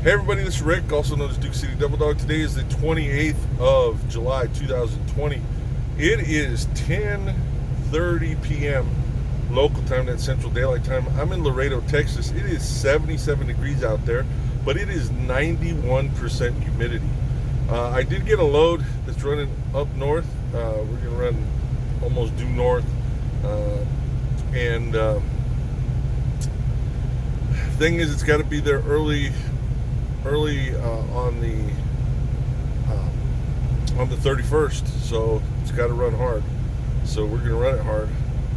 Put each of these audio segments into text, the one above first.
Hey everybody, this is Rick, also known as Duke City Double Dog. Today is the 28th of July, 2020. It is 10:30 p.m. local time, that's Central Daylight Time. I'm in Laredo, Texas. It is 77 degrees out there, but it is 91% humidity. I did get a load that's running up north. We're going to run almost due north. Thing is, it's got to be there early on the 31st, so it's got to run hard. So we're gonna run it hard,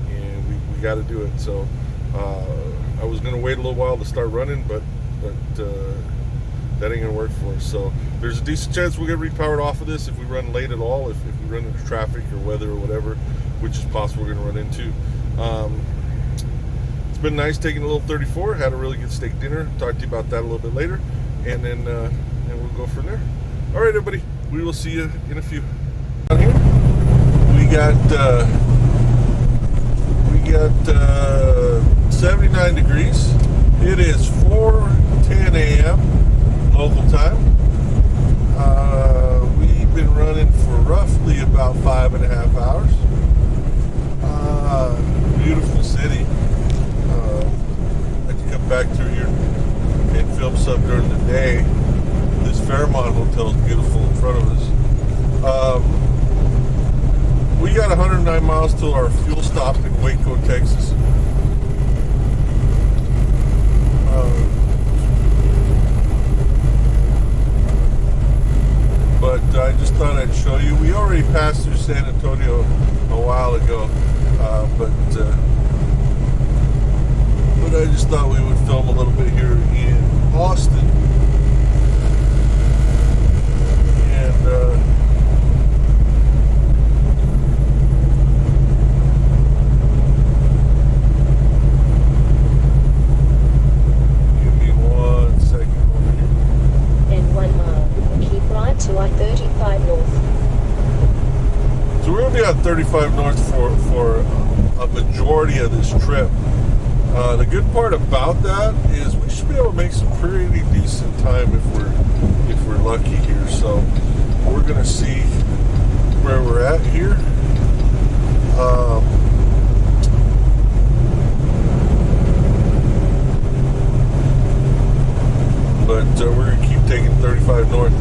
and we got to do it. So I was gonna wait a little while to start running, but that ain't gonna work for us. So there's a decent chance we'll get repowered off of this if we run late at all, if we run into traffic or weather or whatever, which is possible we're gonna run into. It's been nice taking a little 34. Had a really good steak dinner. Talk to you about that a little bit later, and then we'll go from there. All right, everybody. We will see you in a few. Down here, we got 79 degrees. It is 4:10 a.m. local time. We've been running for roughly about 5.5 hours. Beautiful city. I can come back through here and film some during the day. This Fairmont Hotel is beautiful in front of us. We got 109 miles till our fuel stop in Waco, Texas. But I just thought I'd show you. We already passed through San Antonio a while ago, but I just thought we would film a little bit here in Austin. And give me 1 second over here. In 1 mile, keep right to I-35 north. So we're going to be on 35 north for a majority of this trip. The good part about that is we should be able to make some pretty decent time if we're lucky here. So we're going to see where we're at here. But we're going to keep taking 35 north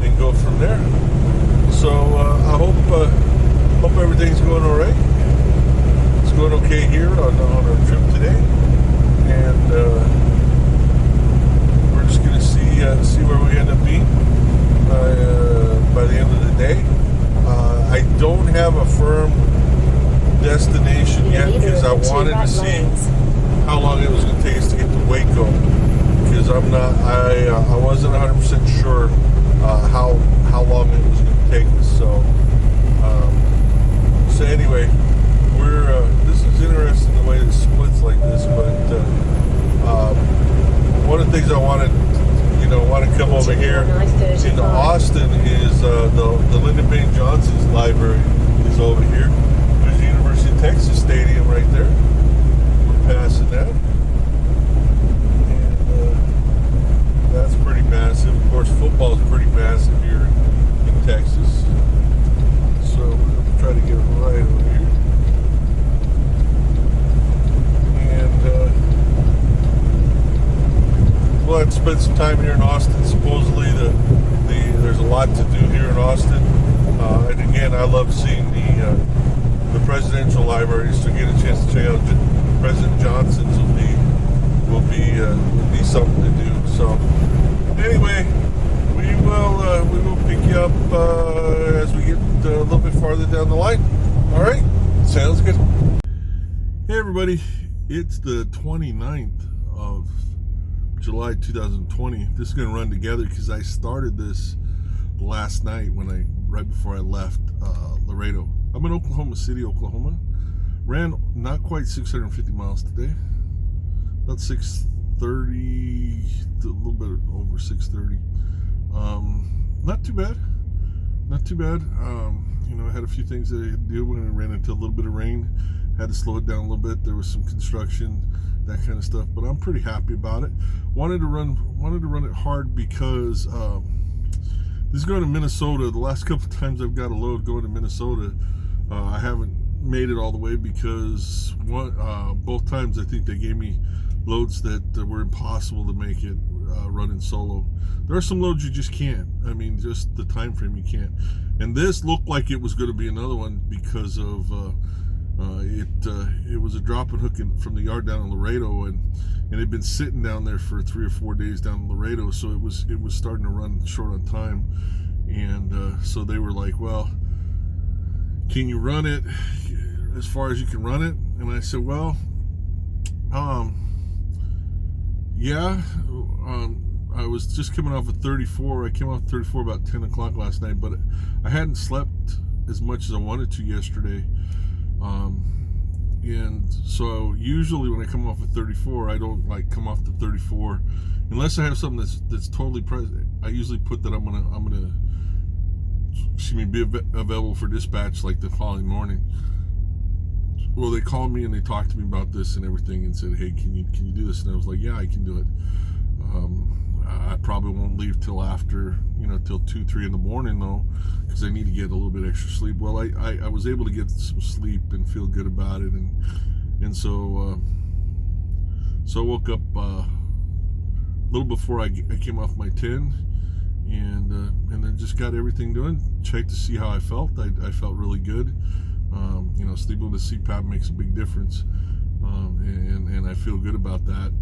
and go from there. So I hope everything's going all right. Going okay here on our trip today, and we're just going to see where we end up being by the end of the day. I don't have a firm destination yet because I wanted to see how long it was going to take us to get to Waco, because I wasn't 100% sure how long it was going to take us. So anyway. This is interesting the way it splits like this, but one of the things I want to come over here into Austin is the Lyndon Baines Johnson's library is over here. There's the University of Texas Stadium right there. We're passing that, and that's pretty massive. Of course, football is pretty massive here in Texas, so we're going to try to get it right over here. We'll have to spend some time here in Austin. Supposedly, there's a lot to do here in Austin. And again, I love seeing the presidential libraries. So get a chance to check out President Johnson's will be something to do. So anyway, we will pick you up as we get a little bit farther down the line. All right, sounds good. Hey everybody, it's the 29th of July 2020. This is going to run together because I started this last night right before I left Laredo. I'm in Oklahoma City, Oklahoma. Ran not quite 650 miles today. About 630, a little bit over 630. Not too bad. Not too bad. I had a few things that I had to do when I ran into a little bit of rain had to slow it down a little bit. There was some construction, that kind of stuff, but I'm pretty happy about it. Wanted to run it hard because this is going to Minnesota. The last couple of times I've got a load going to Minnesota, I haven't made it all the way because both times I think they gave me loads that were impossible to make it running solo. There are some loads you just can't. I mean, just the time frame you can't. And this looked like it was going to be another one because of it was a drop and hook from the yard down in Laredo, and it had been sitting down there for 3 or 4 days down in Laredo, so it was starting to run short on time. And so they were like, well, can you run it as far as you can run it? And I said, well, yeah. I was just coming off of 34. I came off 34 about 10 o'clock last night, but I hadn't slept as much as I wanted to yesterday. And so usually when I come off of 34, I don't like come off the 34 unless I have something that's totally present. I usually put that I'm gonna be available for dispatch like the following morning. Well, they called me and they talked to me about this and everything and said, hey, can you do this? And I was like, yeah, I can do it. I probably won't leave till after, till 2-3 in the morning though, because I need to get a little bit extra sleep. Well, I was able to get some sleep and feel good about it, and so I woke up a little before I came off my 10, and then just got everything done. Checked to see how I felt. I felt really good. Sleeping with a CPAP makes a big difference, and I feel good about that.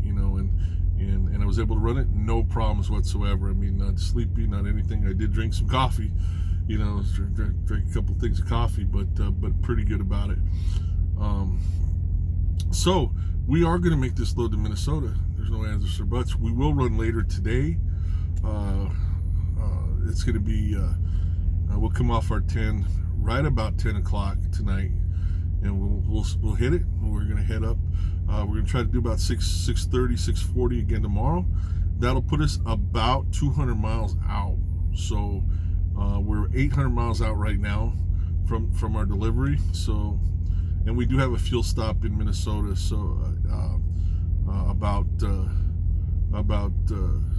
And I was able to run it, no problems whatsoever. I mean, not sleepy, not anything. I did drink some coffee, drank a couple things of coffee, but pretty good about it. So we are going to make this load to Minnesota. There's no ands or buts. We will run later today. It's going to be, we'll come off our 10 right about 10 o'clock tonight, and we'll hit it. We're going to head up. We're going to try to do about 6:30, 6:40 again tomorrow. That'll put us about 200 miles out. So we're 800 miles out right now from our delivery. So, and we do have a fuel stop in Minnesota. So about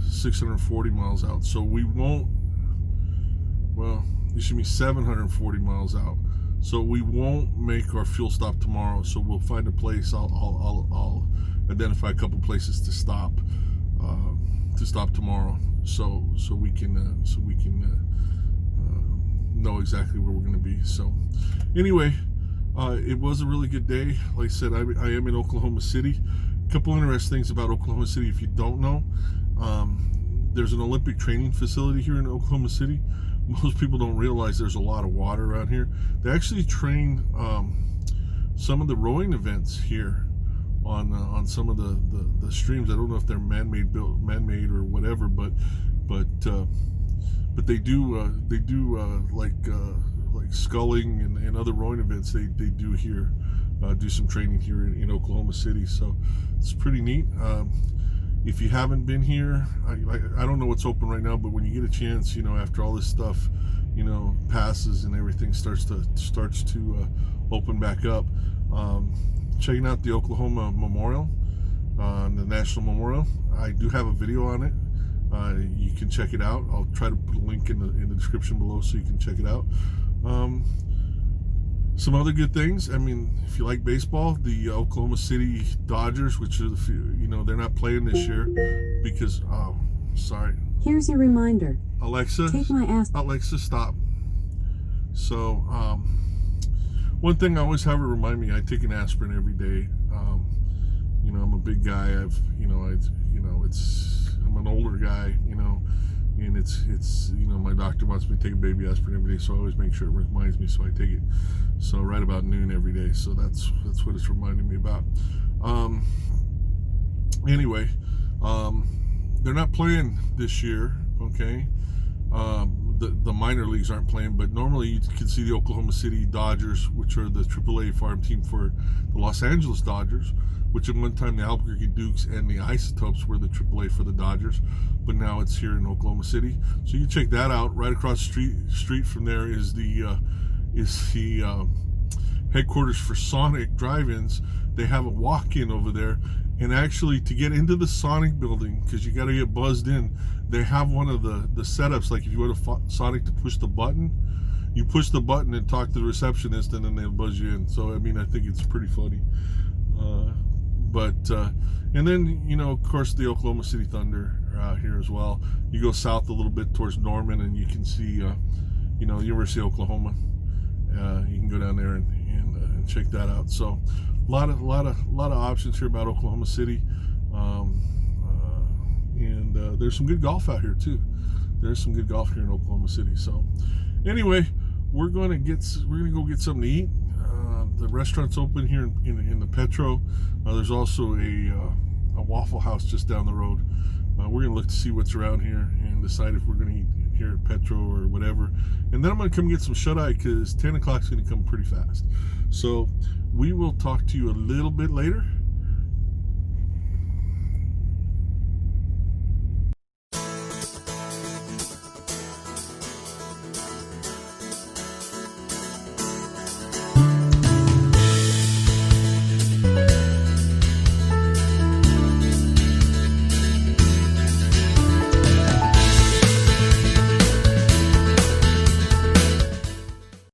640 miles out. So we won't. Well, it should be 740 miles out. So we won't make our fuel stop tomorrow. So we'll find a place. I'll identify a couple places to stop tomorrow. So we can know exactly where we're going to be. So anyway, it was a really good day. Like I said, I am in Oklahoma City. A couple interesting things about Oklahoma City, if you don't know, there's an Olympic training facility here in Oklahoma City. Most people don't realize there's a lot of water around here. They actually train some of the rowing events here on some of the streams. I don't know if they're man-made or whatever, but they do like sculling and other rowing events. They do here, do some training here in Oklahoma City. So it's pretty neat. If you haven't been here, I don't know what's open right now, but when you get a chance, after all this stuff, passes and everything starts to open back up, checking out the Oklahoma Memorial, the National Memorial. I do have a video on it. You can check it out. I'll try to put a link in the description below so you can check it out. Some other good things. I mean, if you like baseball, the Oklahoma City Dodgers, which are they're not playing this year because, sorry. Here's your reminder. Alexa, take my ass. Alexa, stop. So, one thing I always have her remind me, I take an aspirin every day. I'm a big guy. I'm an older guy, and it's my doctor wants me to take a baby aspirin every day, so I always make sure it reminds me, so I take it. So right about noon every day. So that's what it's reminding me about. Anyway, they're not playing this year. Okay, the minor leagues aren't playing, but normally you can see the Oklahoma City Dodgers, which are the AAA farm team for the Los Angeles Dodgers, which at one time the Albuquerque Dukes and the Isotopes were the AAA for the Dodgers, but now it's here in Oklahoma City. So you check that out. Right across the street from there is the headquarters for Sonic drive-ins. They have a walk-in over there, and actually to get into the Sonic building, because you got to get buzzed in, they have one of the setups, like if you go to Sonic to push the button, you push the button and talk to the receptionist, and then they'll buzz you in. So I mean, I think it's pretty funny. And then, you know, of course, the Oklahoma City Thunder are out here as well. You go south a little bit towards Norman, and you can see, you know, University of Oklahoma. You can go down there and check that out. So, a lot of options here about Oklahoma City, and there's some good golf out here too. There's some good golf here in Oklahoma City. So, anyway, we're gonna go get something to eat. The restaurant's open here in the Petro. There's also a Waffle House just down the road. We're gonna look to see what's around here and decide if we're gonna eat here at Petro or whatever. And then I'm gonna come get some shut-eye, because 10 o'clock is gonna come pretty fast. So we will talk to you a little bit later.